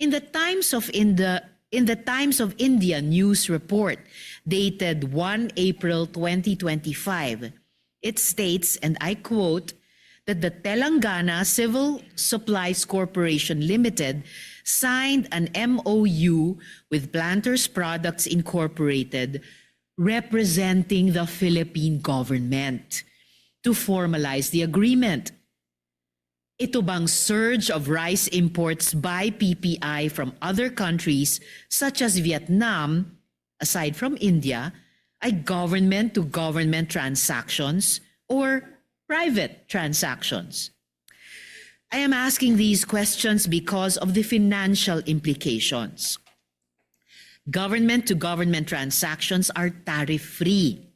In the Times of India news report dated 1 April 2025, it states, and I quote, that the Telangana Civil Supplies Corporation Limited signed an MOU with Planters Products Incorporated representing the Philippine government to formalize the agreement. Ito bang surge of rice imports by PPI from other countries such as Vietnam, aside from India, ay government-to-government transactions or private transactions? I am asking these questions because of the financial implications. Government-to-government transactions are tariff-free.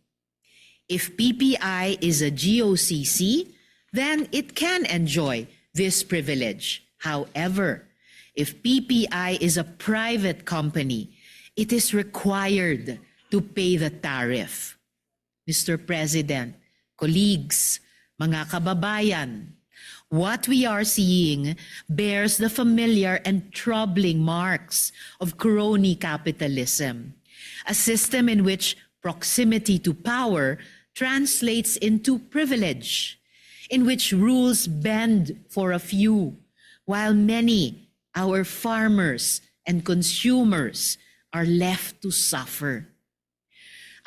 If PPI is a GOCC, then it can enjoy this privilege. However, if PPI is a private company, it is required to pay the tariff. Mr. President, colleagues, mga kababayan, what we are seeing bears the familiar and troubling marks of crony capitalism, a system in which proximity to power translates into privilege, in which rules bend for a few, while many, our farmers and consumers, are left to suffer.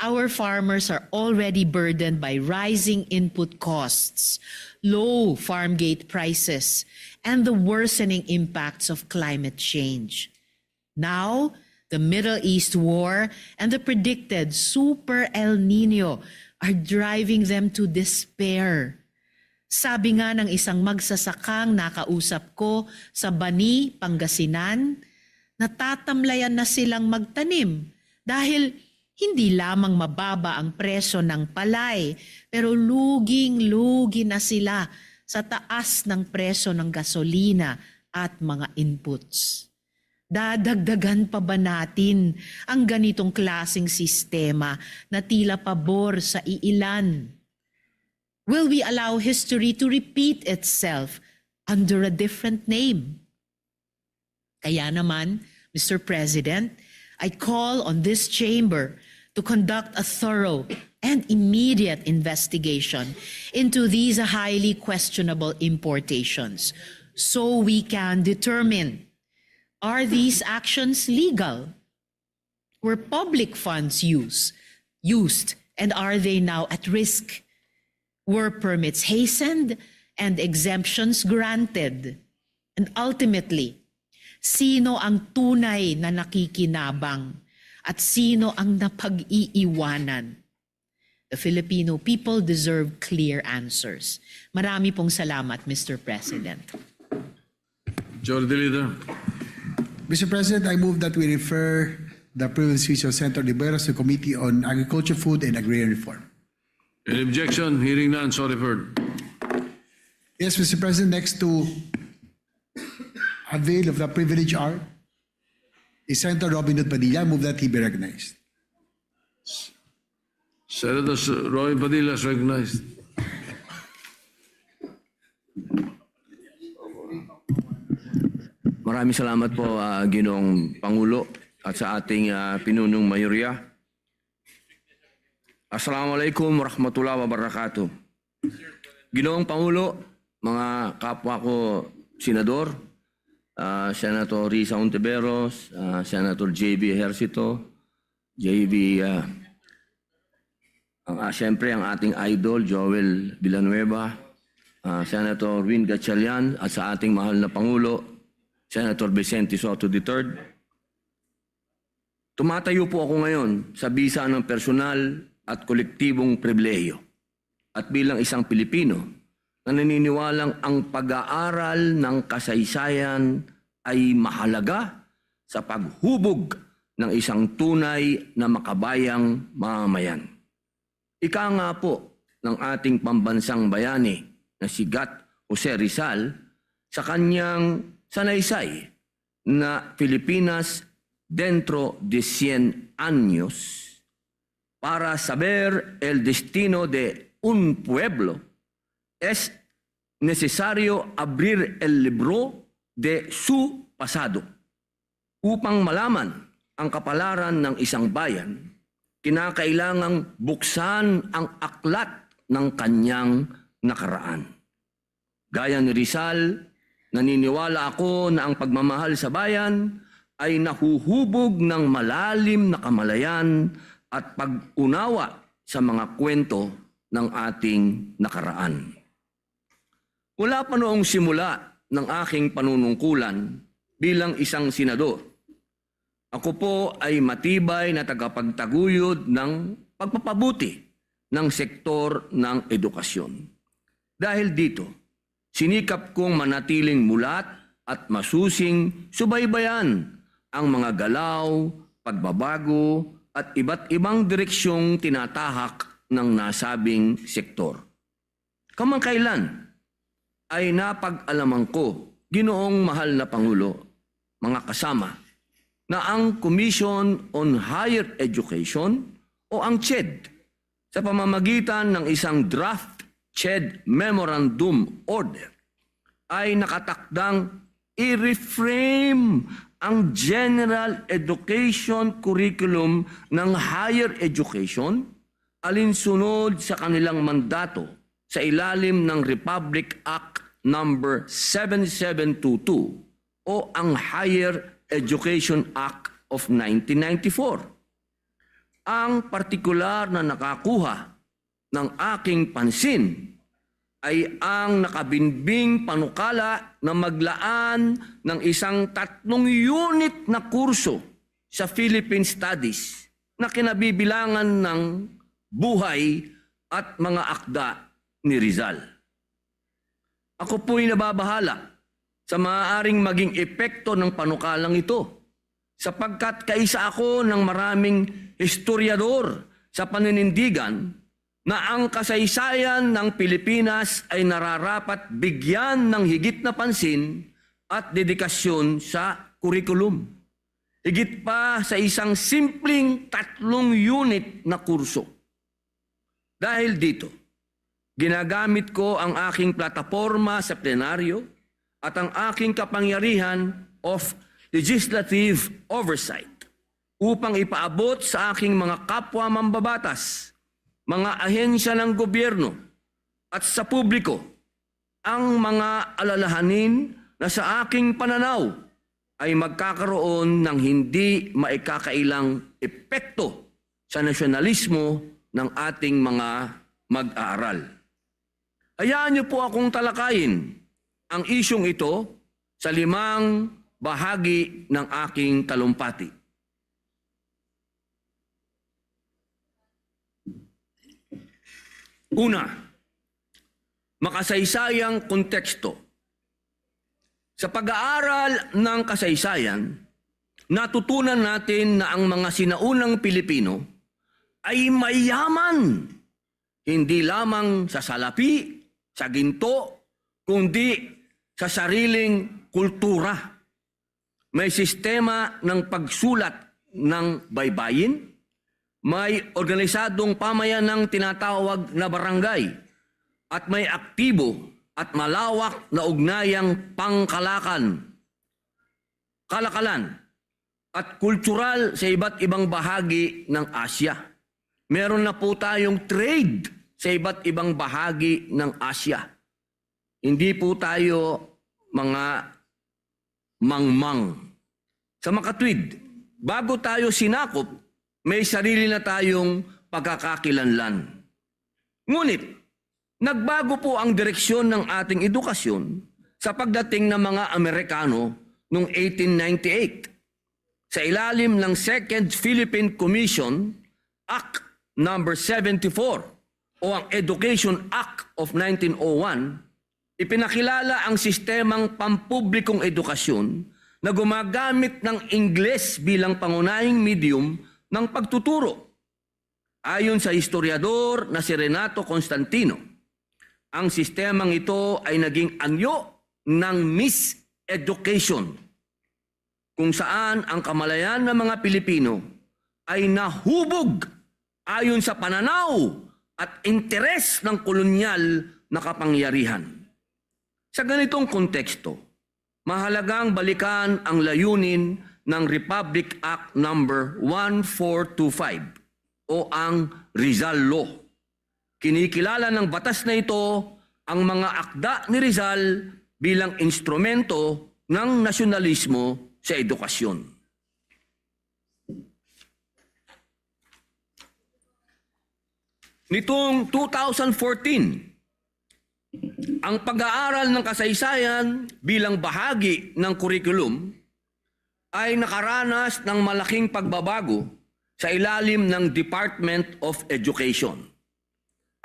Our farmers are already burdened by rising input costs, low farm gate prices, and the worsening impacts of climate change. Now, the Middle East war and the predicted Super El Nino are driving them to despair. Sabi nga ng isang magsasakang nakausap ko sa Bani, Pangasinan, natatamlayan na silang magtanim dahil hindi lamang mababa ang presyo ng palay, pero luging-lugi na sila sa taas ng presyo ng gasolina at mga inputs. Dadagdagan pa ba natin ang ganitong klaseng sistema na tila pabor sa iilan? Will we allow history to repeat itself under a different name? Kaya naman, Mr. President, I call on this chamber to conduct a thorough and immediate investigation into these highly questionable importations so we can determine, are these actions legal? Were public funds used and are they now at risk? Were permits hastened and exemptions granted? And ultimately, sino ang tunay na nakikinabang at sino ang napag-iiwanan? The Filipino people deserve clear answers. Marami pong salamat, Mr. President. Majority Leader. Mr. President, I move that we refer the Privilege Speech of Senator Liberos to Committee on Agriculture, Food, and Agrarian Reform. Any objection? Hearing none, so referred. Yes, Mr. President, next to avail of the privilege hour is Senator Robin Hood Padilla. I move that he be recognized. Senator Roy Padilla is recognized. Maraming salamat po, Ginoong Pangulo, at sa ating pinunong mayorya. Assalamualaikum warahmatullahi wabarakatuh. Ginoong Pangulo, mga kapwa ko senador, Senator Risa Ontiveros, Senator JB Ejercito, JB, siyempre ang ating idol, Joel Villanueva, Senator Win Gatchalian, at sa ating mahal na Pangulo, Senator Vicente Soto III. Tumatayo po ako ngayon sa bisa ng personal at kolektibong pribilehiyo. At bilang isang Pilipino na naniniwalang ang pag-aaral ng kasaysayan ay mahalaga sa paghubog ng isang tunay na makabayang mamamayan. Ika nga po ng ating pambansang bayani na si Gat Jose Rizal sa kanyang sanaysay na Filipinas dentro de 100 años. Para saber el destino de un pueblo, es necesario abrir el libro de su pasado. Upang malaman ang kapalaran ng isang bayan, kinakailangang buksan ang aklat ng kanyang nakaraan. Gaya ni Rizal, naniniwala ako na ang pagmamahal sa bayan ay nahuhubog ng malalim na kamalayan at pag-unawa sa mga kwento ng ating nakaraan. Wala pa noong simula ng aking panunungkulan bilang isang senador, ako po ay matibay na tagapagtaguyod ng pagpapabuti ng sektor ng edukasyon. Dahil dito, sinikap kong manatiling mulat at masusing subaybayan ang mga galaw, pagbabago at iba't ibang direksyong tinatahak ng nasabing sektor. Kamangkailan ay napag-alaman ko, Ginoong Mahal na Pangulo, mga kasama, na ang Commission on Higher Education o ang CHED sa pamamagitan ng isang draft CHED Memorandum Order ay nakatakdang i-reframe ang General Education Curriculum ng Higher Education alinsunod sa kanilang mandato sa ilalim ng Republic Act number 7722 o ang Higher Education Act of 1994. Ang partikular na nakakuha ng aking pansin ay ang nakabinbing panukala na maglaan ng isang 3 unit na kurso sa Philippine Studies na kinabibilangan ng buhay at mga akda ni Rizal. Ako po'y nababahala sa maaaring maging epekto ng panukalang ito sapagkat kaisa ako ng maraming historiador sa paninindigan na ang kasaysayan ng Pilipinas ay nararapat bigyan ng higit na pansin at dedikasyon sa kurikulum. Higit pa sa isang simpleng 3 unit na kurso. Dahil dito, ginagamit ko ang aking plataforma sa plenaryo at ang aking kapangyarihan of legislative oversight upang ipaabot sa aking mga kapwa mambabatas, mga ahensya ng gobyerno at sa publiko ang mga alalahanin na sa aking pananaw ay magkakaroon ng hindi maikakailang epekto sa nasyonalismo ng ating mga mag-aaral. Hayaan niyo po akong talakayin ang isyong ito sa 5 bahagi ng aking talumpati. Una, makasaysayang konteksto. Sa pag-aaral ng kasaysayan, natutunan natin na ang mga sinaunang Pilipino ay mayaman, hindi lamang sa salapi, sa ginto, kundi sa sariling kultura. May sistema ng pagsulat ng baybayin, may organisadong pamayanang tinatawag na barangay, at may aktibo at malawak na ugnayang kalakalan, at kultural sa iba't ibang bahagi ng Asya. Meron na po tayong trade sa iba't ibang bahagi ng Asya. Hindi po tayo mga mangmang. Sa makatwid, bago tayo sinakop, may sarili na tayong pagkakakilanlan. Ngunit, nagbago po ang direksyon ng ating edukasyon sa pagdating ng mga Amerikano noong 1898. Sa ilalim ng Second Philippine Commission, Act number 74 o ang Education Act of 1901, ipinakilala ang sistemang pampublikong edukasyon na gumagamit ng Ingles bilang pangunahing medium ng pagtuturo. Ayon sa historiador na si Renato Constantino, ang sistemang ito ay naging anyo ng miseducation, kung saan ang kamalayan ng mga Pilipino ay nahubog ayon sa pananaw at interes ng kolonyal na kapangyarihan. Sa ganitong konteksto, mahalagang balikan ang layunin ng Republic Act number 1425 o ang Rizal Law. Kinikilala ng batas na ito ang mga akda ni Rizal bilang instrumento ng nasyonalismo sa edukasyon. Nitong 2014, ang pag-aaral ng kasaysayan bilang bahagi ng curriculum ay nakaranas ng malaking pagbabago sa ilalim ng Department of Education.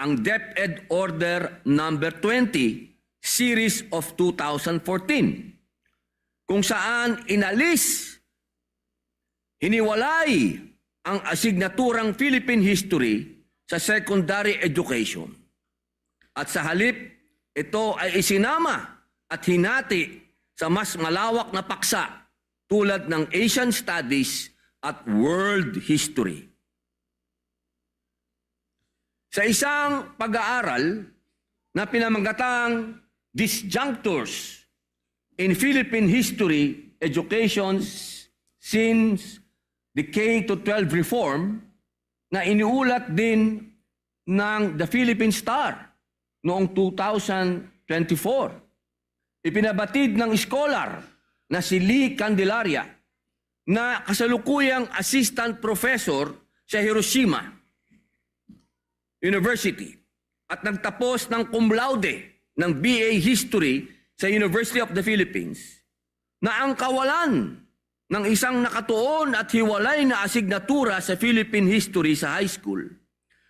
Ang DepEd Order number 20, Series of 2014, kung saan hiniwalay ang asignaturang Philippine History sa secondary education. At sa halip, ito ay isinama at hinati sa mas malawak na paksa tulad ng Asian Studies at World History. Sa isang pag-aaral na pinamagatang Disjunctures in Philippine History Education since the K-12 Reform na iniulat din ng The Philippine Star noong 2024. Ipinabatid ng scholar na si Lee Candelaria na kasalukuyang assistant professor sa Hiroshima University at nagtapos ng cum laude ng BA History sa University of the Philippines na ang kawalan ng isang nakatuon at hiwalay na asignatura sa Philippine History sa high school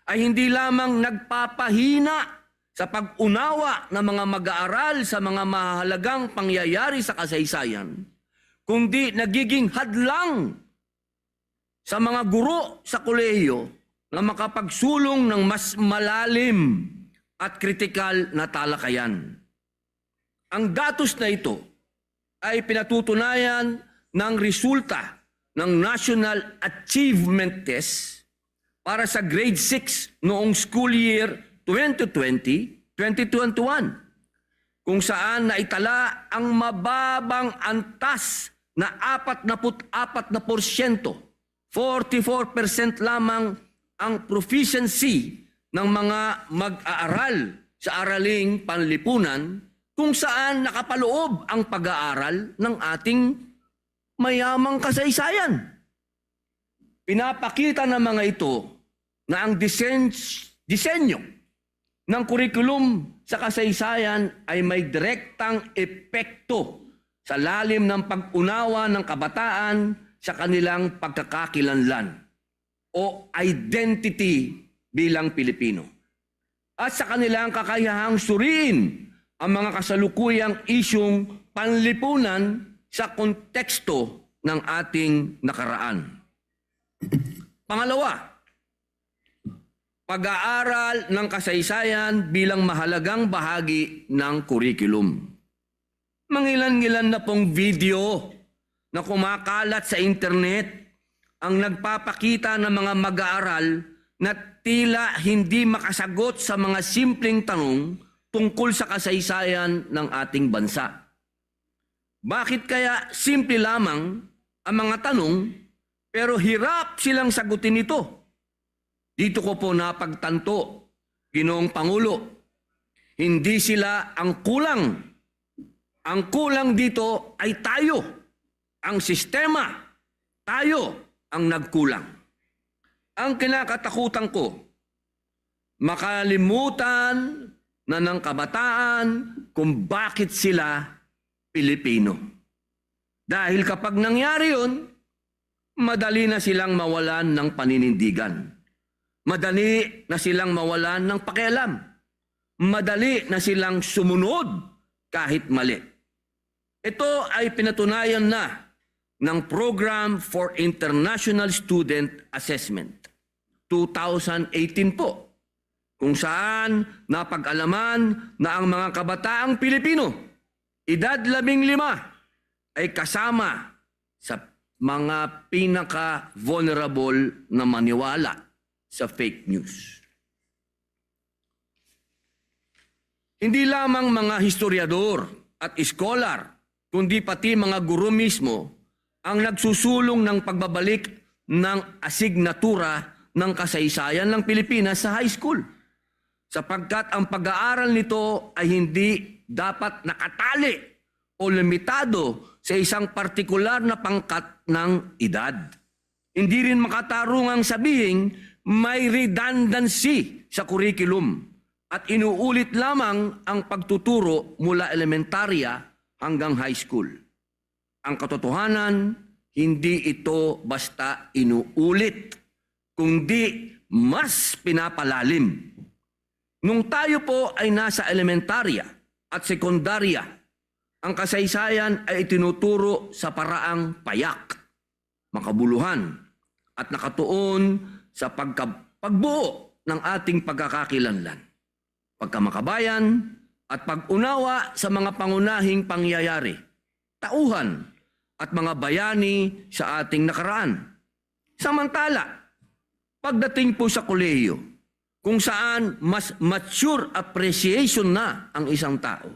ay hindi lamang nagpapahina sa pag-unawa ng mga mag-aaral sa mga mahalagang pangyayari sa kasaysayan, kundi nagiging hadlang sa mga guro sa kolehiyo na makapagsulong ng mas malalim at kritikal na talakayan. Ang datos na ito ay pinatutunayan ng resulta ng National Achievement Test para sa grade 6 noong school year 2020-2021, kung saan naitala ang mababang antas na 44%, 44% lamang ang proficiency ng mga mag-aaral sa araling panlipunan, kung saan nakapaloob ang pag-aaral ng ating mayamang kasaysayan. Pinapakita ng mga ito na ang disenyo ng kurikulum sa kasaysayan ay may direktang epekto sa lalim ng pag-unawa ng kabataan sa kanilang pagkakakilanlan o identity bilang Pilipino at sa kanilang kakayahang suriin ang mga kasalukuyang isyung panlipunan sa konteksto ng ating nakaraan. Pangalawa, pag-aaral ng kasaysayan bilang mahalagang bahagi ng kurikulum. Mangilan-ngilan na pong video na kumakalat sa internet ang nagpapakita ng mga mag-aaral na tila hindi makasagot sa mga simpleng tanong tungkol sa kasaysayan ng ating bansa. Bakit kaya simple lamang ang mga tanong pero hirap silang sagutin ito? Dito ko po napagtanto, Ginoong Pangulo, hindi sila ang kulang. Ang kulang dito ay tayo, ang sistema, tayo ang nagkulang. Ang kinakatakutan ko, makalimutan na ng kabataan kung bakit sila Pilipino. Dahil kapag nangyari yun, madali na silang mawalan ng paninindigan. Madali na silang mawalan ng pakialam. Madali na silang sumunod kahit mali. Ito ay pinatunayan na ng Program for International Student Assessment 2018 po, kung saan napag-alaman na ang mga kabataang Pilipino, edad 15, ay kasama sa mga pinaka-vulnerable na maniwala sa fake news. Hindi lamang mga historiador at scholar, kundi pati mga guro mismo ang nagsusulong ng pagbabalik ng asignatura ng kasaysayan ng Pilipinas sa high school, sapagkat ang pag-aaral nito ay hindi dapat nakatali o limitado sa isang partikular na pangkat ng edad. Hindi rin makatarungang sabihin may redundancy sa curriculum at inuulit lamang ang pagtuturo mula elementarya hanggang high school. Ang katotohanan, hindi ito basta inuulit, kundi mas pinapalalim. Nung tayo po ay nasa elementarya at sekundarya, ang kasaysayan ay itinuturo sa paraang payak, makabuluhan, at nakatuon sa pagbuo ng ating pagkakakilanlan, pagkamakabayan, at pag-unawa sa mga pangunahing pangyayari, tauhan, at mga bayani sa ating nakaraan. Samantala, pagdating po sa kolehiyo, kung saan mas mature appreciation na ang isang tao,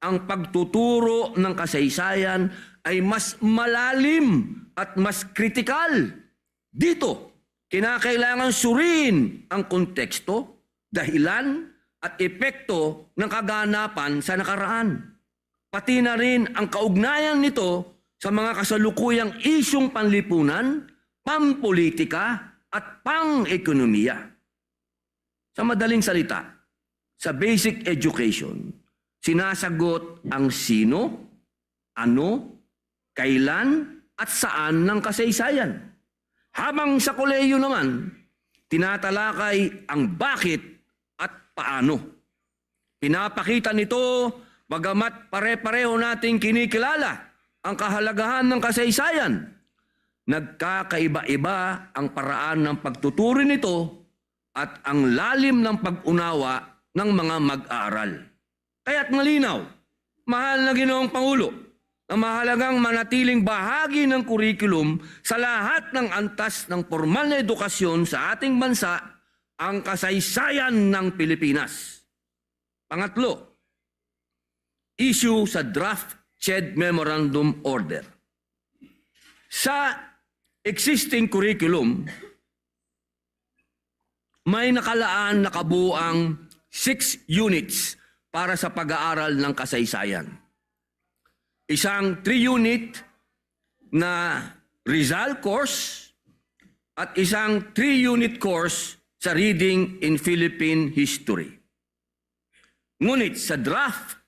ang pagtuturo ng kasaysayan ay mas malalim at mas kritikal. Dito, kinakailangan suriin ang konteksto, dahilan at epekto ng kaganapan sa nakaraan. Pati na rin ang kaugnayan nito sa mga kasalukuyang isyong panlipunan, pampolitika at pang-ekonomiya. Sa madaling salita, sa basic education, sinasagot ang sino, ano, kailan, at saan ng kasaysayan. Habang sa kolehiyo naman, tinatalakay ang bakit at paano. Pinapakita nito, bagamat pare-pareho nating kinikilala ang kahalagahan ng kasaysayan, nagkakaiba-iba ang paraan ng pagtuturo nito at ang lalim ng pag-unawa ng mga mag-aaral. Kaya't malinaw, mahal na Ginoong Pangulo, na mahalagang manatiling bahagi ng kurikulum sa lahat ng antas ng formal na edukasyon sa ating bansa ang kasaysayan ng Pilipinas. Pangatlo, issue sa draft CHED Memorandum Order. Sa existing curriculum, may nakalaan na kabuuang 6 units para sa pag-aaral ng kasaysayan. Isang 3-unit na Rizal course at isang 3-unit course sa Reading in Philippine History. Ngunit sa draft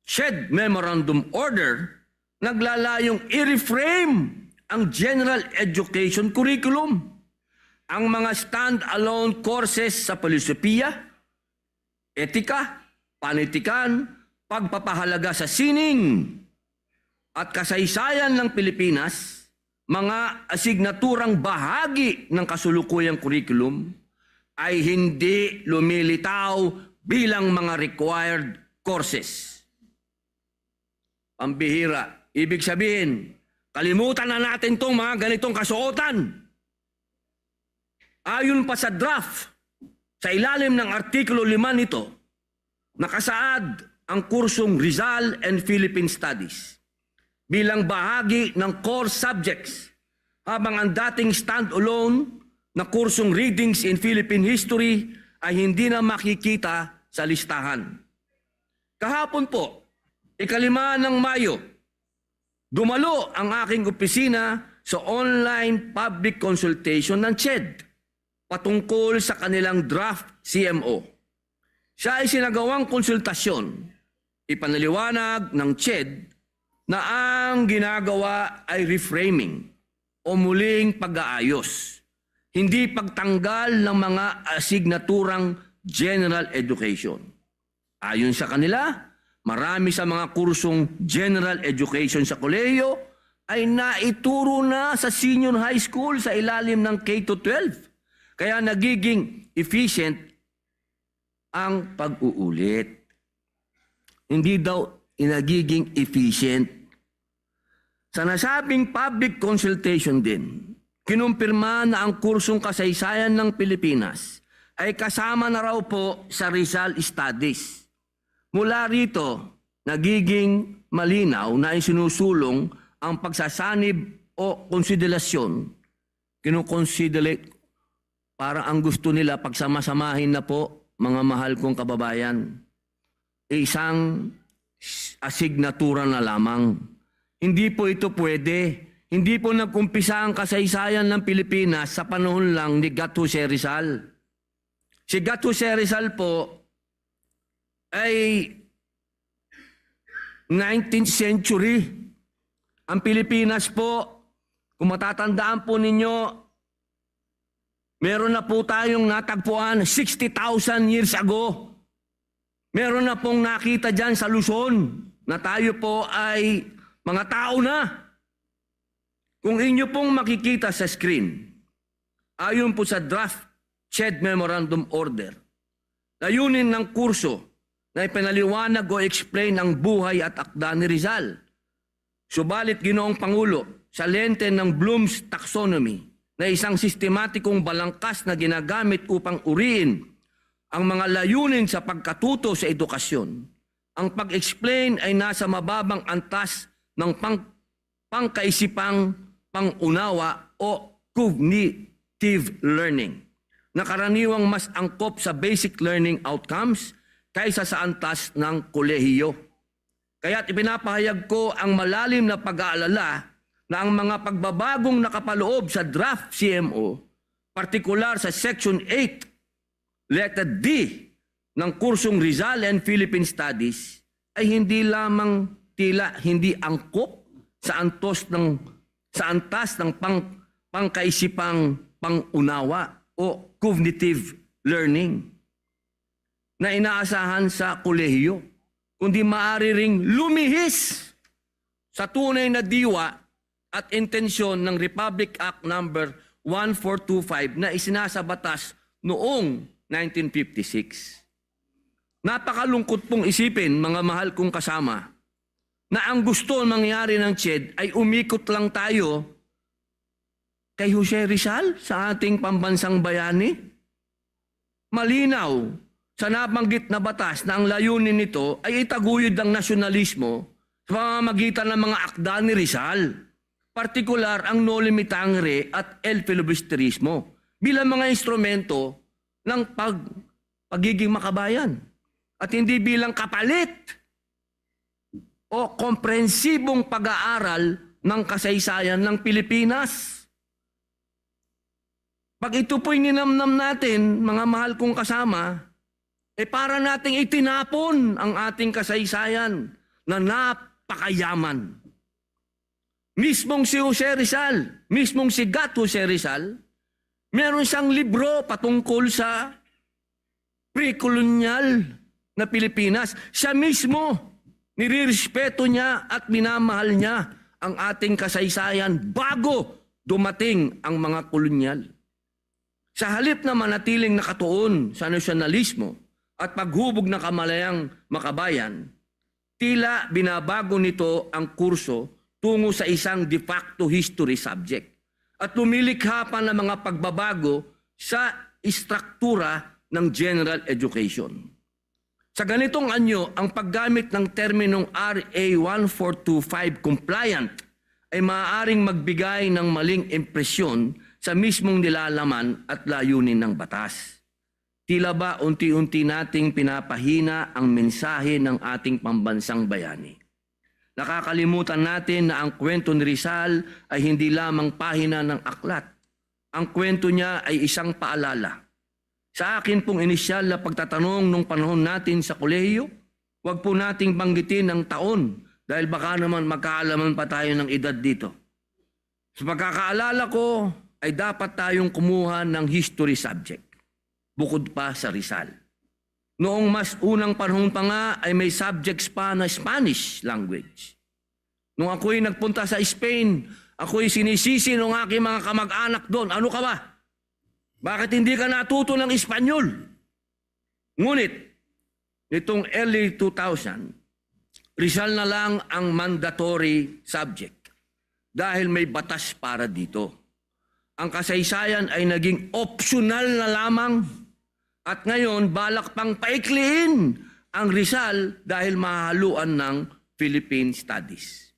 CHED Memorandum Order, naglalayong i-reframe ang general education curriculum. Ang mga stand-alone courses sa filosofiya, etika, panitikan, pagpapahalaga sa sining, at kasaysayan ng Pilipinas, mga asignaturang bahagi ng kasulukuyang curriculum, ay hindi lumilitaw bilang mga required courses. Ang bihira, ibig sabihin, kalimutan na natin itong mga ganitong kasuotan. Ayon pa sa draft, sa ilalim ng Artikulo 5 nito, nakasaad ang kursong Rizal and Philippine Studies bilang bahagi ng core subjects, habang ang dating stand-alone na kursong Readings in Philippine History ay hindi na makikita sa listahan. Kahapon po, 5 ng Mayo, dumalo ang aking opisina sa online public consultation ng CHED patungkol sa kanilang draft CMO. Siya ay sinagawang konsultasyon. Ipanaliwanag ng CHED na ang ginagawa ay reframing o muling pag-aayos, hindi pagtanggal ng mga asignaturang general education. Ayon sa kanila, marami sa mga kursong general education sa kolehiyo ay naituro na sa senior high school sa ilalim ng K-12. Kaya nagiging efficient ang pag-uulit. Hindi daw nagiging efficient. Sa nasabing public consultation din, kinumpirma na ang kursong kasaysayan ng Pilipinas ay kasama na raw po sa Rizal Studies. Mula rito, nagiging malinaw na isinusulong ang pagsasanib o konsiderasyon, kinukonsiderate, para ang gusto nila pagsamasamahin na po, mga mahal kong kababayan, isang asignatura na lamang. Hindi po ito pwede. Hindi po nagkumpisa ang kasaysayan ng Pilipinas sa panahon lang ni Gat Jose Rizal. Si Gat Jose Rizal po ay 19th century. Ang Pilipinas po, kung matatandaan po ninyo, meron na po tayong natagpuan 60,000 years ago. Meron na pong nakita dyan sa Luzon na tayo po ay mga tao na. Kung inyo pong makikita sa screen, ayon po sa draft CHED Memorandum Order, layunin ng kurso na ipinaliwanag o explain ang buhay at akda ni Rizal. Subalit, Ginoong Pangulo, sa lente ng Bloom's Taxonomy na isang sistematikong balangkas na ginagamit upang uriin ang mga layunin sa pagkatuto sa edukasyon, ang pag-explain ay nasa mababang antas ng pangkaisipang pangunawa o cognitive learning na karaniwang mas angkop sa basic learning outcomes kaysa sa antas ng kolehiyo. Kaya't ipinapahayag ko ang malalim na pag-aalala na ang mga pagbabagong nakapaloob sa draft CMO, partikular sa Section 8, Letter D ng kursong Rizal and Philippine Studies, ay hindi lamang tila hindi angkop sa antas ng pangkaisipang pangunawa o cognitive learning na inaasahan sa kolehiyo, kundi maaari ring lumihis sa tunay na diwa at intensyon ng Republic Act number 1425 na isinasabatas noong 1956. Napakalungkot pong isipin, mga mahal kong kasama, na ang gusto mangyari ng CHED ay umikot lang tayo kay Jose Rizal sa ating pambansang bayani. Malinaw sa nabanggit na batas na ang layunin nito ay itaguyod ang nasyonalismo sa pamamagitan ng mga akda ni Rizal, partikular ang noli me tangere at el filibusterismo bilang mga instrumento ng pagiging makabayan at hindi bilang kapalit o komprehensibong pag-aaral ng kasaysayan ng Pilipinas. Pag ito po'y ninamnam natin, mga mahal kong kasama, para nating itinapon ang ating kasaysayan na napakayaman. Mismong si Jose Rizal, mismong si Gat Jose Rizal, meron siyang libro patungkol sa pre-colonial na Pilipinas. Siya mismo, nirirespeto niya at minamahal niya ang ating kasaysayan bago dumating ang mga kolonyal. Sa halip na manatiling nakatuon sa nasyonalismo at paghubog ng kamalayang makabayan, tila binabago nito ang kurso tungo sa isang de facto history subject at lumilikha pa ng mga pagbabago sa istruktura ng general education. Sa ganitong anyo, ang paggamit ng terminong RA 1425 compliant ay maaaring magbigay ng maling impresyon sa mismong nilalaman at layunin ng batas. Tila ba unti-unti nating pinapahina ang mensahe ng ating pambansang bayani? Nakakalimutan natin na ang kwento ni Rizal ay hindi lamang pahina ng aklat. Ang kwento niya ay isang paalala. Sa akin pong inisyal na pagtatanong nung panahon natin sa kolehiyo, huwag po nating banggitin ang taon dahil baka naman magkaalaman pa tayo ng edad dito. Sa pagkakaalala ko ay dapat tayong kumuha ng history subject, bukod pa sa Rizal. Noong mas unang panahon pa nga ay may subjects pa na Spanish language. Nung ako'y nagpunta sa Spain, ako'y sinisisi ng aking mga kamag-anak doon. Ano ka ba? Bakit hindi ka natuto ng Espanyol? Ngunit, nitong early 2000, Rizal na lang ang mandatory subject dahil may batas para dito. Ang kasaysayan ay naging optional na lamang at ngayon balak pang paikliin ang Rizal dahil mahaluan ng Philippine Studies.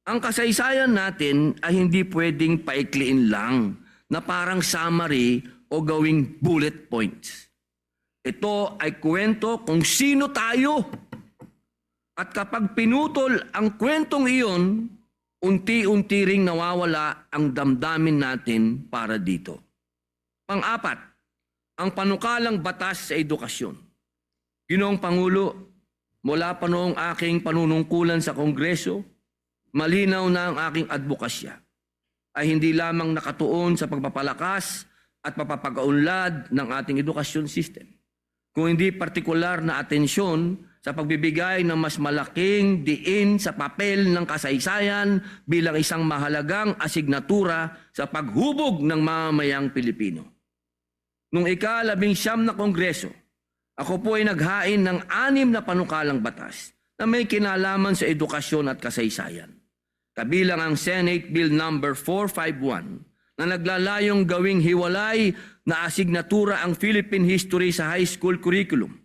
Ang kasaysayan natin ay hindi pwedeng paikliin lang na parang summary o gawing bullet points. Ito ay kwento kung sino tayo. At kapag pinutol ang kwentong iyon, unti-unti ring nawawala ang damdamin natin para dito. Pang-apat, ang panukalang batas sa edukasyon. Ginoong Pangulo, mula pa noong aking panunungkulan sa Kongreso, malinaw na ang aking advokasya ay hindi lamang nakatuon sa pagpapalakas at pagpapagaunlad ng ating edukasyon system, kung hindi partikular na atensyon sa pagbibigay ng mas malaking diin sa papel ng kasaysayan bilang isang mahalagang asignatura sa paghubog ng mamamayang Pilipino. Noong ika-19 na Kongreso, ako po ay naghain ng 6 na panukalang batas na may kinalaman sa edukasyon at kasaysayan. Kabilang ang Senate Bill number 451 na naglalayong gawing hiwalay na asignatura ang Philippine History sa high school curriculum,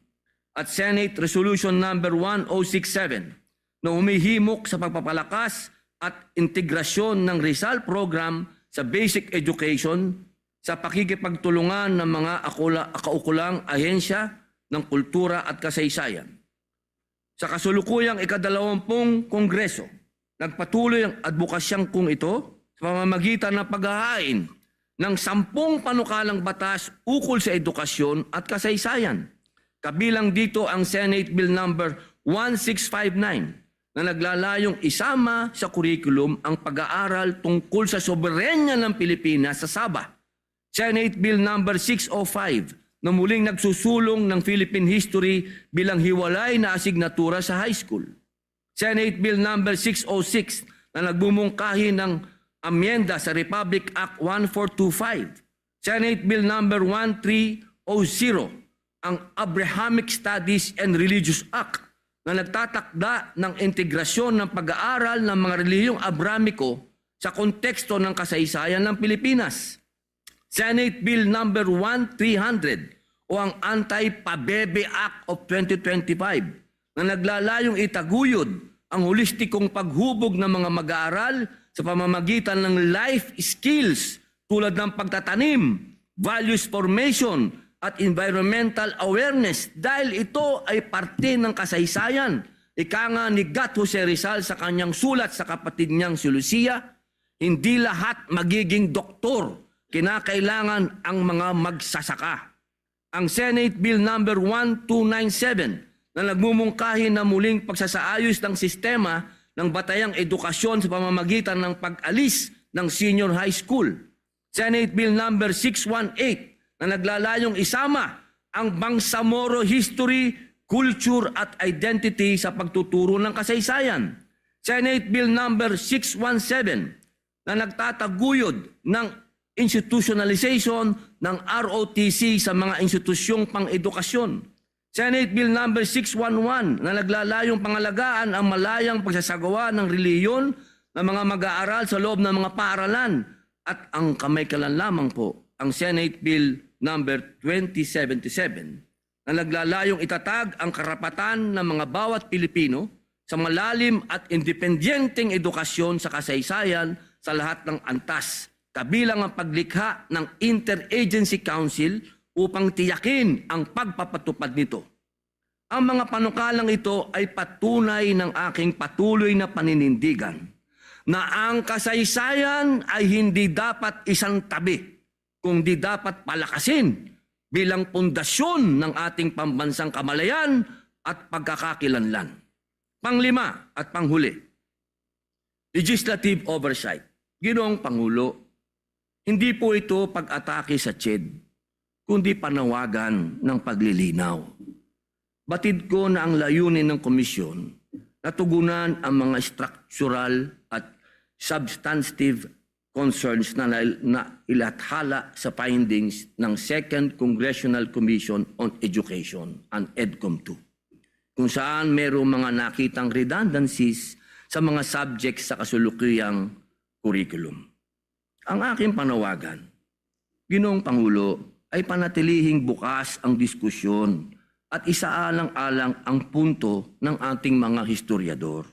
at Senate Resolution number 1067 na humihimok sa pagpapalakas at integrasyon ng Rizal Program sa basic education sa pakikipagtulungan ng mga kaukulang ahensya ng kultura at kasaysayan. Sa kasulukuyang ika-20 Kongreso, nagpatuloy ang advokasyang kung ito sa pamamagitan ng paghahain ng 10 panukalang batas ukol sa edukasyon at kasaysayan. Kabilang dito ang Senate Bill number 1659 na naglalayong isama sa curriculum ang pag-aaral tungkol sa soberenya ng Pilipinas sa Sabah. Senate Bill number 605 na muling nagsusulong ng Philippine History bilang hiwalay na asignatura sa high school. Senate Bill number 606 na nagbumungkahi ng amyenda sa Republic Act 1425. Senate Bill number 1300, ang Abrahamic Studies and Religious Act na nagtatakda ng integrasyon ng pag-aaral ng mga relihiyong Abramiko sa konteksto ng kasaysayan ng Pilipinas. Senate Bill number 1300 o ang Anti-Pabebe Act of 2025 na naglalayong itaguyod ang holistikong paghubog ng mga mag-aaral sa pamamagitan ng life skills tulad ng pagtatanim, values formation, at environmental awareness dahil ito ay parte ng kasaysayan. Ika nga ni Gat Jose Rizal sa kanyang sulat sa kapatid niyang si Lucia, hindi lahat magiging doktor, kinakailangan ang mga magsasaka. Ang Senate Bill number 1297 na nagmumungkahi na muling pagsasaayos ng sistema ng batayang edukasyon sa pamamagitan ng pag-alis ng senior high school. Senate Bill number 618 na naglalayong isama ang Bangsamoro history, culture at identity sa pagtuturo ng kasaysayan. Senate Bill number 617 na nagtataguyod ng institutionalization ng ROTC sa mga institusyong pang-edukasyon. Senate Bill number 611 na naglalayong pangalagaan ang malayang pagsasagawa ng reliyon ng mga mag-aaral sa loob ng mga paaralan. At ang kamay-kalan lamang po, ang Senate Bill number 2077 na naglalayong itatag ang karapatan ng mga bawat Pilipino sa malalim at independyenteng edukasyon sa kasaysayan sa lahat ng antas, kabilang ang paglikha ng Interagency Council upang tiyakin ang pagpapatupad nito. Ang mga panukalang ito ay patunay ng aking patuloy na paninindigan na ang kasaysayan ay hindi dapat isang tabi, kundi dapat palakasin bilang pundasyon ng ating pambansang kamalayan at pagkakakilanlan. Panglima at panghuli, legislative oversight. Ginoong Pangulo, hindi po ito pag-atake sa CHED, kundi panawagan ng paglilinaw. Batid ko na ang layunin ng komisyon na tugunan ang mga structural at substantive concerns na ilathala sa findings ng Second Congressional Commission on Education, ang EDCOM 2, kung saan mayroong mga nakitang redundancies sa mga subjects sa kasulukuyang curriculum. Ang aking panawagan, Ginoong Pangulo, ay panatilihing bukas ang diskusyon at isaalang-alang ang punto ng ating mga historiador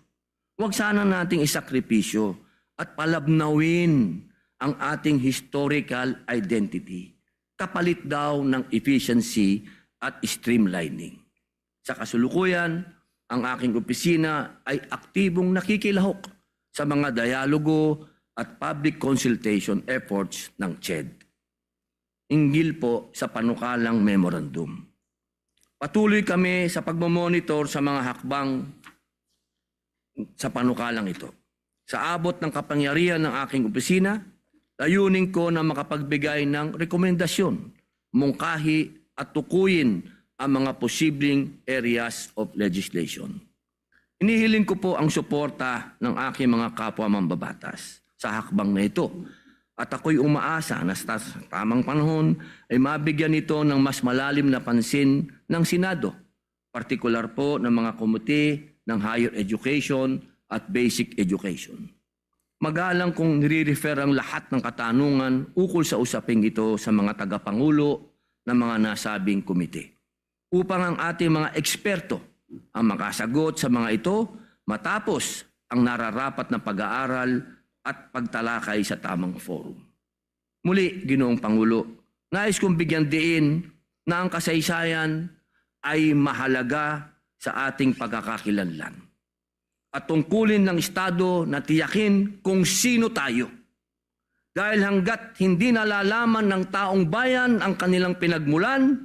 Huwag sana nating isakripisyo at palabnawin ang ating historical identity kapalit daw ng efficiency at streamlining. Sa kasulukuyan, ang aking opisina ay aktibong nakikilahok sa mga dialogo at public consultation efforts ng CHED. Inggil po sa panukalang memorandum. Patuloy kami sa pagmamonitor sa mga hakbang sa panukalang ito. Sa abot ng kapangyarihan ng aking opisina, layunin ko na makapagbigay ng rekomendasyon, mungkahi at tukuyin ang mga posibleng areas of legislation. Inihiling ko po ang suporta ng aking mga kapwa mambabatas sa hakbang na ito. At ako'y umaasa na sa tamang panahon ay mabigyan ito ng mas malalim na pansin ng Senado, partikular po ng mga komite ng higher education at basic education. Magalang kung nire-refer ang lahat ng katanungan ukol sa usaping ito sa mga tagapangulo ng mga nasabing komite, upang ang ating mga eksperto ang makasagot sa mga ito matapos ang nararapat na pag-aaral at pagtalakay sa tamang forum. Muli, Ginoong Pangulo, nais kong bigyan diin na ang kasaysayan ay mahalaga sa ating pagkakakilanlan. At tungkulin ng Estado na tiyakin kung sino tayo. Dahil hanggat hindi nalalaman ng taong bayan ang kanilang pinagmulan,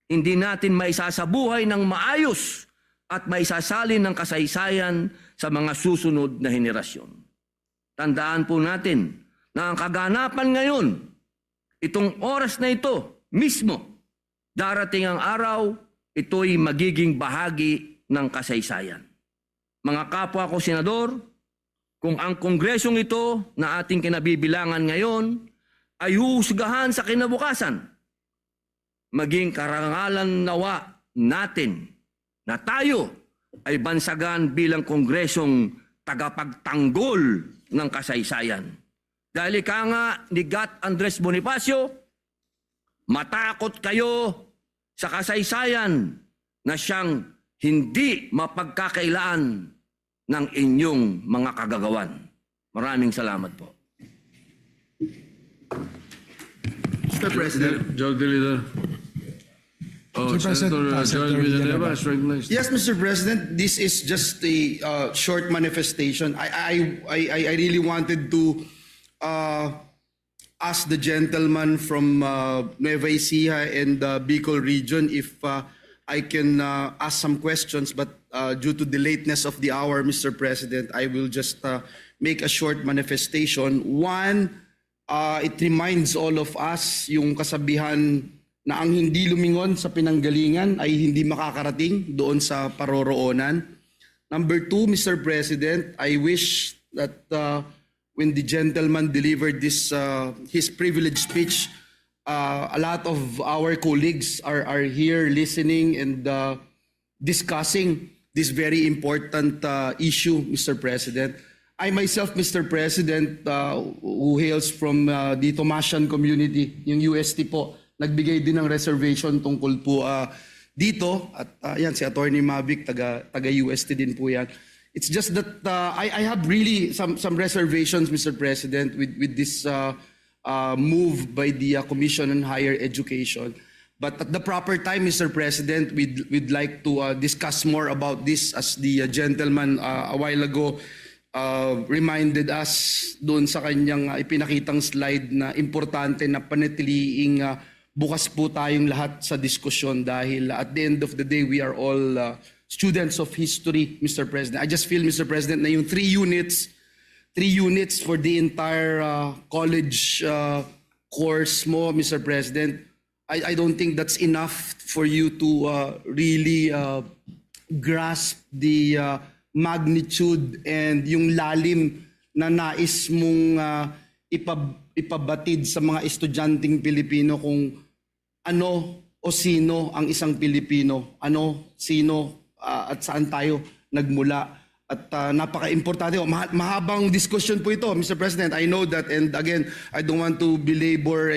hindi natin maisasabuhay ng maayos at maisasalin ng kasaysayan sa mga susunod na henerasyon. Tandaan po natin na ang kaganapan ngayon, itong oras na ito mismo, darating ang araw, ito'y magiging bahagi ng kasaysayan. Mga kapwa ko senador, kung ang kongresong ito na ating kinabibilangan ngayon ay huhusgahan sa kinabukasan, maging karangalan nawa natin na tayo ay bansagan bilang kongresong tagapagtanggol ng kasaysayan. Dahil ika nga ni Gat Andres Bonifacio, matakot kayo sa kasaysayan na siyang hindi mapagkakailaan ng inyong mga kagagawan. Maraming salamat po. Mr. President. Joel De Leader. Oh, Mr. President, Senator Joel Senator Villanueva Villanueva. is recognized. Yes, Mr. President, this is just a short manifestation. I really wanted to ask the gentleman from Nueva Ecija and the Bicol region if I can ask some questions, but due to the lateness of the hour, Mr. President, I will just make a short manifestation. One, it reminds all of us yung kasabihan na ang hindi lumingon sa pinanggalingan ay hindi makakarating doon sa paroroonan. Number two, Mr. President, I wish that when the gentleman delivered this his privileged speech, a lot of our colleagues are here listening and discussing this very important issue, Mr. President. I myself, Mr. President, who hails from the Tomasian community, yung UST po, nagbigay din ng reservation tungkol po dito. At yan, si Attorney Mavic, taga-UST din po yan. It's just that I have really some reservations, Mr. President, with this move by the Commission on Higher Education. But at the proper time, Mr. President, we'd like to discuss more about this, as the gentleman a while ago reminded us doon sa kanyang ipinakitang slide na importante na panatiliing bukas po tayong lahat sa diskusyon dahil at the end of the day, we are all students of history, Mr. President. I just feel, Mr. President, na yung 3 units for the entire college course mo, Mr. President, I don't think that's enough for you to really grasp the magnitude and yung lalim na nais mong ipabatid sa mga estudyanteng Pilipino kung ano o sino ang isang Pilipino, sino at saan tayo nagmula. At napaka-importante. Mahabang discussion po ito, Mr. President. I know that, and again, I don't want to belabor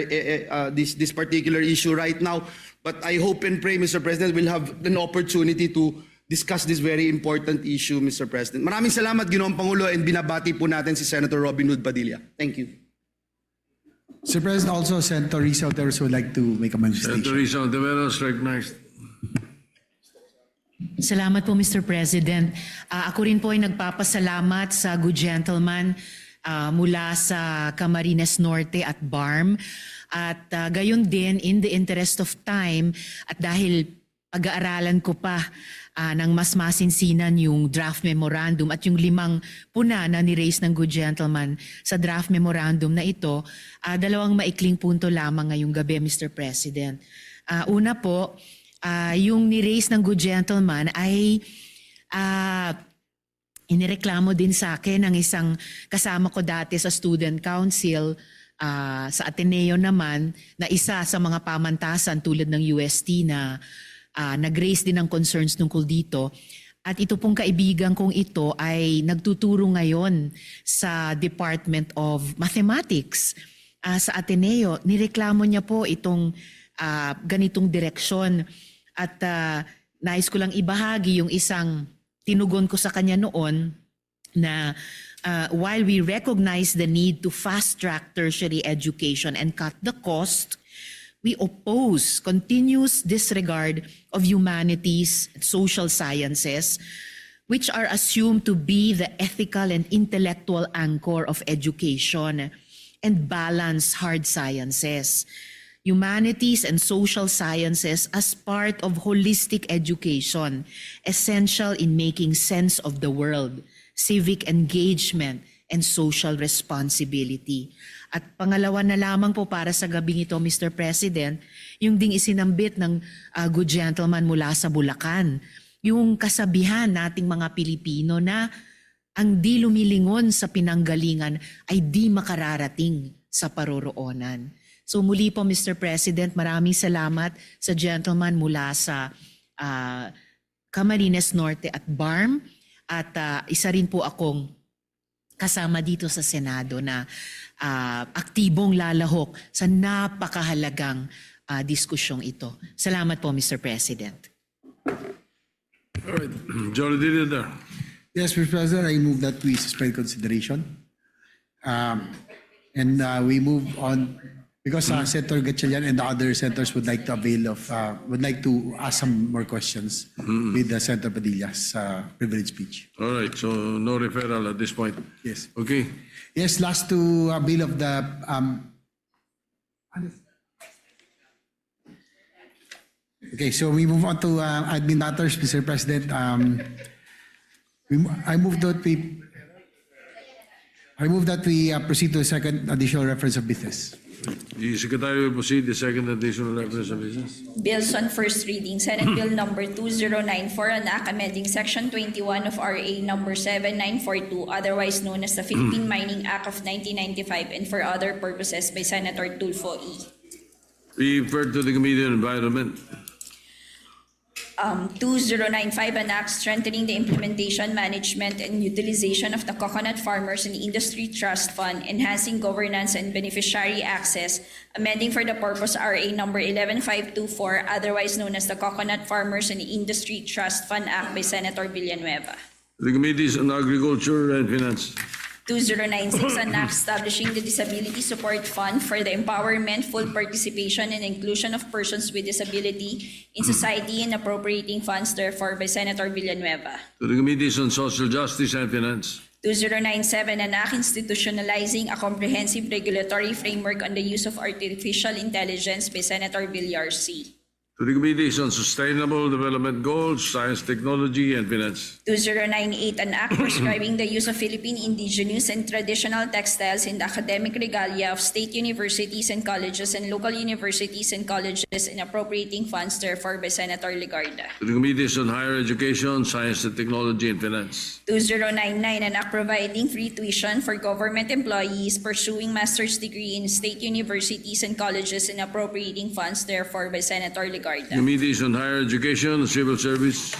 this particular issue right now, but I hope and pray, Mr. President, we'll have an opportunity to discuss this very important issue, Mr. President. Maraming salamat, Ginoong Pangulo, and binabati po natin si Senator Robin Hood Padilla. Thank you. Mr. President, also Senator Risa Oteros would like to make a manifestation. Senator Risa Ontiveros, recognized. Salamat po, Mr. President. Ako rin po ay nagpapasalamat sa good gentleman mula sa Camarines Norte at BARM. At gayon din, in the interest of time, at dahil pag-aaralan ko pa ng mas masinsinan yung draft memorandum at yung 5 puna na ni-raise ng good gentleman sa draft memorandum na ito, 2 maikling punto lamang ngayong gabi, Mr. President. Una po, yung ni-raise ng good gentleman ay inireklamo din sa akin ng isang kasama ko dati sa student council sa Ateneo naman, na isa sa mga pamantasan tulad ng UST na nag-raise din ng concerns tungkol dito. At ito pong kaibigan kong ito ay nagtuturo ngayon sa Department of Mathematics sa Ateneo. Nireklamo niya po itong ganitong direksyon. At nais ko lang ibahagi yung isang tinugon ko sa kanya noon na while we recognize the need to fast-track tertiary education and cut the cost, we oppose continuous disregard of humanities and social sciences, which are assumed to be the ethical and intellectual anchor of education, and balance hard sciences. Humanities and social sciences as part of holistic education, essential in making sense of the world, civic engagement, and social responsibility. At pangalawa na lamang po para sa gabing ito, Mr. President, yung ding isinambit ng good gentleman mula sa Bulacan, yung kasabihan nating mga Pilipino na ang di lumilingon sa pinanggalingan ay di makararating sa paroroonan. So muli po, Mr. President, maraming salamat sa gentleman mula sa Camarines Norte at BARM. At isa rin po akong kasama dito sa Senado na aktibong lalahok sa napakahalagang diskusyong ito. Salamat po, Mr. President. All right. Jolly Leader. Yes, Mr. President, I move that we suspend consideration. And we move on because Senator Gatchalian and the other senators would like to would like to ask some more questions with Senator Padilla's privilege speech. All right, so no referral at this point. Yes. Okay. Yes, last to bill of the okay, so we move on to admin matters, Mr. President. I move that we proceed to a second additional reference of business. The Secretary will proceed the second additional reference of business. Bills on first reading. Senate Bill number 2094, an act amending Section 21 of RA number 7942, otherwise known as the Philippine Mining Act of 1995, and for other purposes by Senator Tulfo E. Be referred to the Committee on Environment. 2095, an act strengthening the implementation, management, and utilization of the Coconut Farmers and Industry Trust Fund, enhancing governance and beneficiary access, amending for the purpose RA number 11524, otherwise known as the Coconut Farmers and Industry Trust Fund Act by Senator Villanueva. The Committees on Agriculture and Finance. 2096, an act establishing the Disability Support Fund for the empowerment, full participation, and inclusion of persons with disability in society and appropriating funds therefore by Senator Villanueva. To the Committees on Social Justice and Finance. 2097, an act institutionalizing a comprehensive regulatory framework on the use of artificial intelligence by Senator Villar C. To the Committees on Sustainable Development Goals, Science, Technology, and Finance. 2098, an act prescribing the use of Philippine indigenous and traditional textiles in the academic regalia of state universities and colleges and local universities and colleges and appropriating funds therefore by Senator Legarda. To the Committees on Higher Education, Science, and Technology, and Finance. 2099, an act providing free tuition for government employees pursuing master's degree in state universities and colleges and appropriating funds therefore by Senator Legarda. Committees on Higher Education, Civil Service.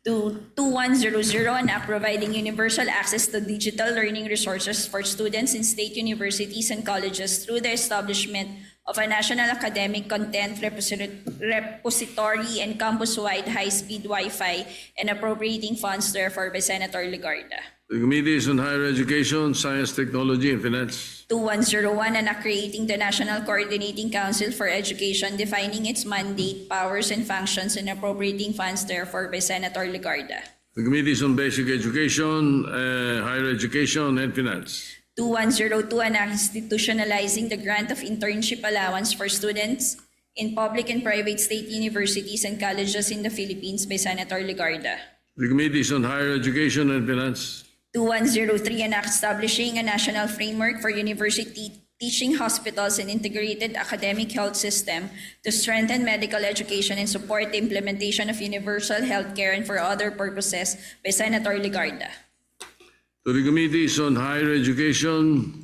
2100, an act providing universal access to digital learning resources for students in state universities and colleges through the establishment of a national academic content repository and campus-wide high-speed Wi-Fi and appropriating funds therefore by Senator Legarda. The Committees on Higher Education, Science, Technology, and Finance. 2101, and creating the National Coordinating Council for Education, defining its mandate, powers, and functions, and appropriating funds therefore by Senator Legarda. The Committees on Basic Education, Higher Education, and Finance. 2102, and institutionalizing the grant of internship allowance for students in public and private state universities and colleges in the Philippines by Senator Legarda. The Committees on Higher Education and Finance. 2103, and establishing a national framework for university teaching hospitals and integrated academic health system to strengthen medical education and support the implementation of universal health care and for other purposes by Senator Legarda. To the Committees on Higher Education,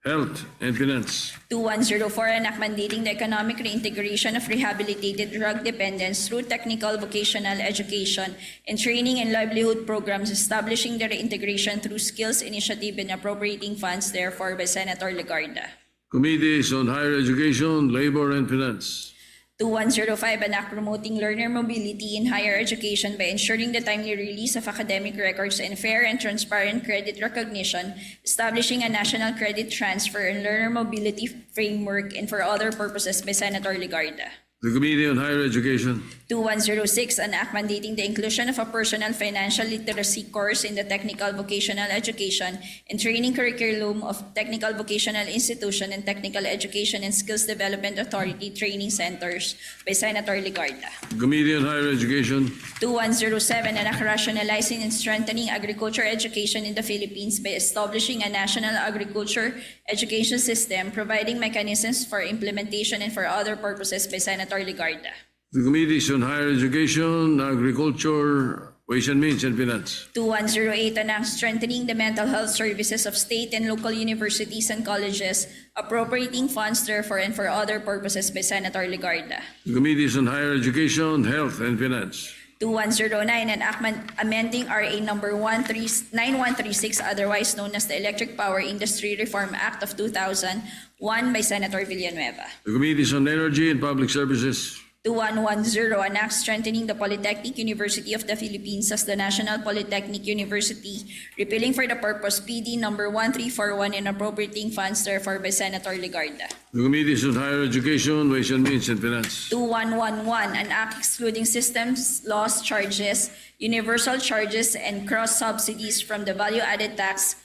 Health, and Finance. 2104, and mandating the economic reintegration of rehabilitated drug dependents through technical vocational education and training and livelihood programs, establishing the reintegration through skills initiative and appropriating funds therefore by Senator Legarda. Committees on Higher Education, Labor, and Finance. 2105, and promoting learner mobility in higher education by ensuring the timely release of academic records and fair and transparent credit recognition, establishing a national credit transfer and learner mobility framework and for other purposes by Senator Legarda. The Committee on Higher Education. 2106, an act mandating the inclusion of a personal financial literacy course in the technical vocational education and training curriculum of technical vocational institution and technical education and skills development authority training centers by Senator Legarda. Committee on Higher Education. 2107, an act rationalizing and strengthening agriculture education in the Philippines by establishing a national agriculture education system, providing mechanisms for implementation and for other purposes by Senator Legarda. The Committees on Higher Education, Agriculture, Ways and Means, and Finance. 2108, an act strengthening the mental health services of state and local universities and colleges, appropriating funds therefore and for other purposes by Senator Legarda. The Committees on Higher Education, Health, and Finance. 2109, an act amending RA number 9136, otherwise known as the Electric Power Industry Reform Act of 2001 by Senator Villanueva. The Committees on Energy and Public Services. 2110, an act strengthening the Polytechnic University of the Philippines as the National Polytechnic University, repealing for the purpose PD number 1341 and appropriating funds therefore by Senator Legarda. The Committees on Higher Education, Ways and Means, and Finance. 2111, an act excluding systems loss charges, universal charges, and cross subsidies from the value-added tax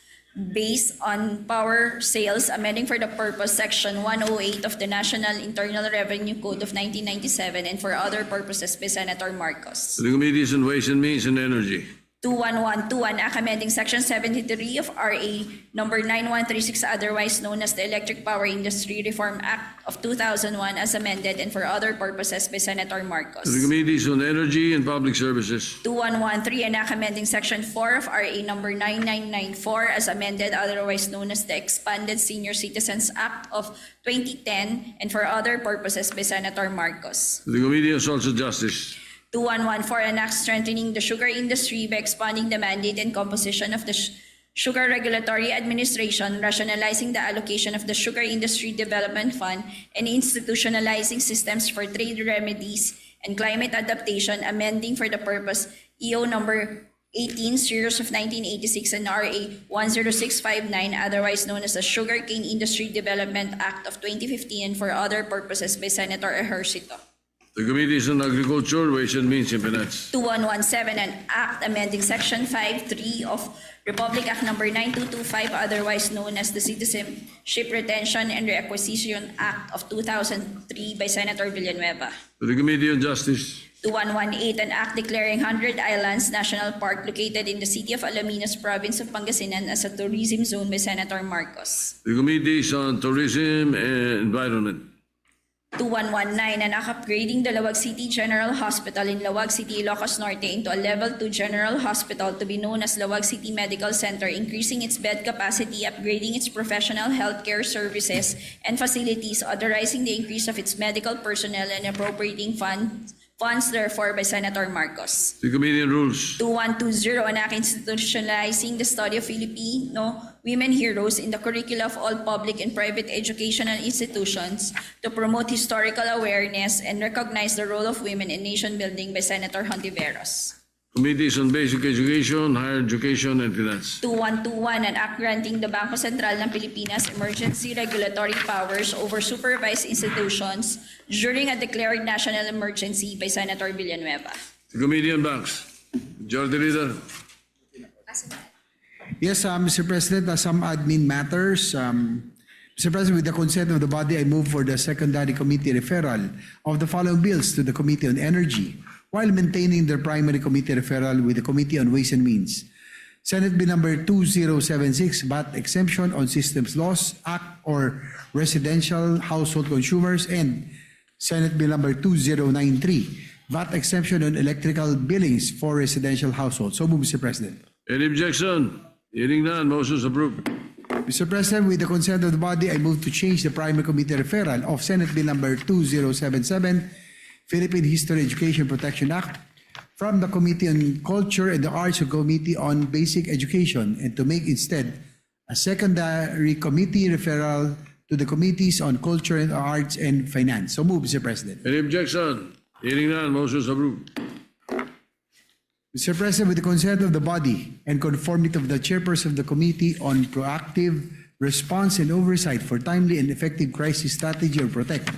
based on power sales, amending for the purpose Section 108 of the National Internal Revenue Code of 1997 and for other purposes by Senator Marcos. The Committees on Ways and Means and Energy. 2112, an act amending Section 73 of RA number 9136, otherwise known as the Electric Power Industry Reform Act of 2001 as amended and for other purposes by Senator Marcos. The Committees on Energy and Public Services. 2113, an act amending Section 4 of RA number 9994 as amended, otherwise known as the Expanded Senior Citizens Act of 2010 and for other purposes by Senator Marcos. The Committee on Social Justice. 2114, an act strengthening the sugar industry by expanding the mandate and composition of the Sugar Regulatory Administration, rationalizing the allocation of the Sugar Industry Development Fund, and institutionalizing systems for trade remedies and climate adaptation, amending for the purpose EO number 18 series of 1986 and RA 10659, otherwise known as the Sugarcane Industry Development Act of 2015 and for other purposes by Senator Ejercito. The Committees on Agriculture, Ways and Means, and Finance. 2117, an act amending Section 5.3 of Republic Act number 9225, otherwise known as the Citizenship Retention and Reacquisition Act of 2003 by Senator Villanueva. To the Committee on Justice. 2118, an act declaring 100 Islands National Park located in the city of Alaminos, province of Pangasinan as a tourism zone by Senator Marcos. The Committees on Tourism and Environment. 2119, an act upgrading the Lawag City General Hospital in Lawag City, Ilocos Norte into a Level 2 General Hospital to be known as Lawag City Medical Center, increasing its bed capacity, upgrading its professional healthcare services and facilities, authorizing the increase of its medical personnel and appropriating funds Funds therefore by Senator Marcos. The Committee on Rules. 2120, an act institutionalizing the study of Filipino women heroes in the curricula of all public and private educational institutions to promote historical awareness and recognize the role of women in nation building by Senator Hontiveros. Committees on Basic Education, Higher Education, and Finance. 2121, an act granting the Bangko Sentral ng Pilipinas emergency regulatory powers over supervised institutions during a declared national emergency by Senator Villanueva. The Committee on Banks. Majority Leader. Yes, Mr. President, some admin matters. Mr. President, with the consent of the body, I move for the secondary committee referral of the following bills to the Committee on Energy, while maintaining their primary committee referral with the Committee on Ways and Means. Senate Bill number 2076, VAT Exemption on Systems Laws Act or Residential Household Consumers, and Senate Bill number 2093, VAT Exemption on Electrical Billings for Residential Households. So move, Mr. President. Any objection? Hearing none, motion is approved. Mr. President, with the consent of the body, I move to change the primary committee referral of Senate Bill number 2077, Philippine History Education Protection Act, from the Committee on Culture and the Arts to Committee on Basic Education, and to make instead a secondary committee referral to the Committees on Culture and Arts and Finance. So move, Mr. President. Any objection? Hearing none, motion is approved. Mr. President, with the consent of the body and conformity of the chairperson of the Committee on Proactive Response and Oversight for Timely and Effective Crisis Strategy or PROTECT,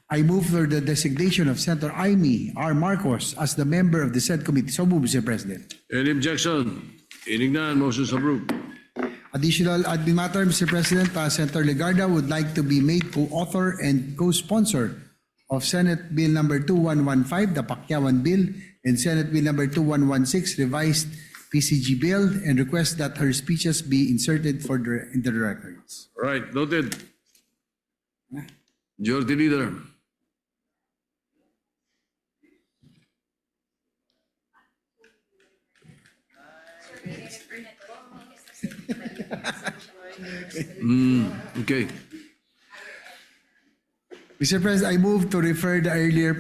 I move for the designation of Senator Amy R. Marcos as the member of the said committee. So move, Mr. President. Any objection? Hearing none, motion is approved. Additional admin matter, Mr. President, Senator Legarda would like to be made co-author and co-sponsor of Senate Bill number 2115, the Pacquiaoan Bill, and Senate Bill number 2116, revised PCG Bill, and request that her speeches be inserted in the records. All right, noted. Majority Leader. Okay. Mr. President, I move to refer the earlier